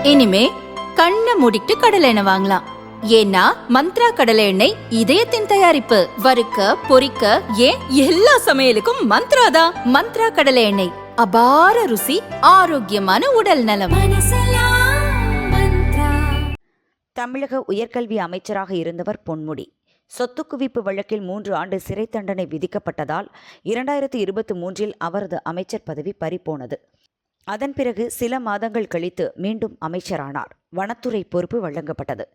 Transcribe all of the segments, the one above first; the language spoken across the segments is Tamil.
இனிமே கண்ணை மூடிட்டு கடலை எண்ணெய் வாங்கலாம். ஏன்னா மந்த்ரா கடலை எண்ணெய் இதயத்தின் தயாரிப்பு. வறுக்க பொரிக்க ஏன் எல்லா சமையலுக்கும் மந்த்ரா தான். மந்த்ரா கடலை எண்ணெய், அபார ருசி, ஆரோக்கியமான உடல் நலம். தமிழக உயர்கல்வி அமைச்சராக இருந்தவர் பொன்முடி. சொத்து குவிப்பு வழக்கில் 3 ஆண்டு சிறை தண்டனை விதிக்கப்பட்டதால் 2023 அவரது அமைச்சர் பதவி பறிபோனது. அதன் பிறகு சில மாதங்கள் கழித்து மீண்டும் அமைச்சரானார். வனத்துறை பொறுப்பு வழங்கப்பட்டது.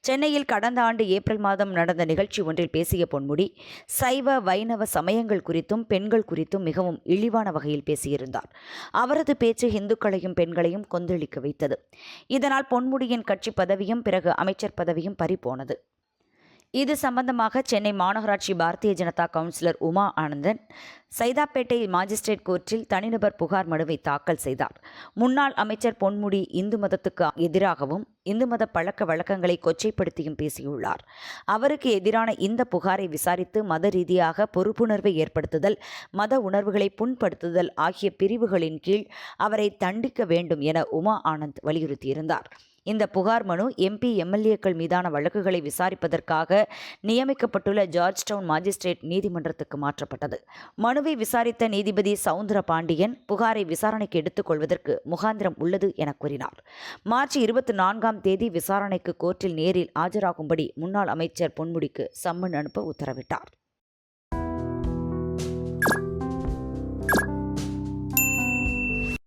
சென்னையில் கடந்த ஆண்டு ஏப்ரல் மாதம் நடந்த நிகழ்ச்சி ஒன்றில் பேசிய பொன்முடி, சைவ வைணவ சமயங்கள் குறித்தும் பெண்கள் குறித்தும் மிகவும் இழிவான வகையில் பேசியிருந்தார். அவரது பேச்சு இந்துக்களையும் பெண்களையும் கொந்தளிக்க வைத்தது. இதனால் பொன்முடியின் கட்சி பதவியும் பிறகு அமைச்சர் பதவியும் பறிபோனது. இது சம்பந்தமாக சென்னை மாநகராட்சி பாரதிய ஜனதா கவுன்சிலர் உமா ஆனந்தன் சைதாப்பேட்டை மாஜிஸ்ட்ரேட் கோர்ட்டில் தனிநபர் புகார் மனுவை தாக்கல் செய்தார். முன்னாள் அமைச்சர் பொன்முடி இந்து மதத்துக்கு எதிராகவும் இந்து மத பழக்க வழக்கங்களை கொச்சைப்படுத்தியும் பேசியுள்ளார். அவருக்கு எதிரான இந்த புகாரை விசாரித்து மத ரீதியாக பொறுப்புணர்வை ஏற்படுத்துதல், மத உணர்வுகளை புண்படுத்துதல் ஆகிய பிரிவுகளின் கீழ் அவரை தண்டிக்க வேண்டும் என உமா ஆனந்த் வலியுறுத்தியிருந்தார். இந்த புகார் மனு எம்பி எம்எல்ஏக்கள் மீதான வழக்குகளை விசாரிப்பதற்காக நியமிக்கப்பட்டுள்ள ஜார்ஜ் டவுன் மாஜிஸ்ட்ரேட் நீதிமன்றத்துக்கு மாற்றப்பட்டது. மனுவை விசாரித்த நீதிபதி சவுந்தர பாண்டியன் புகாரை விசாரணைக்கு எடுத்துக் கொள்வதற்கு முகாந்திரம் உள்ளது என கூறினார். மார்ச் 24ஆம் தேதி விசாரணைக்கு கோர்ட்டில் நேரில் ஆஜராகும்படி முன்னாள் அமைச்சர் பொன்முடிக்கு சம்மன் அனுப்ப உத்தரவிட்டார்.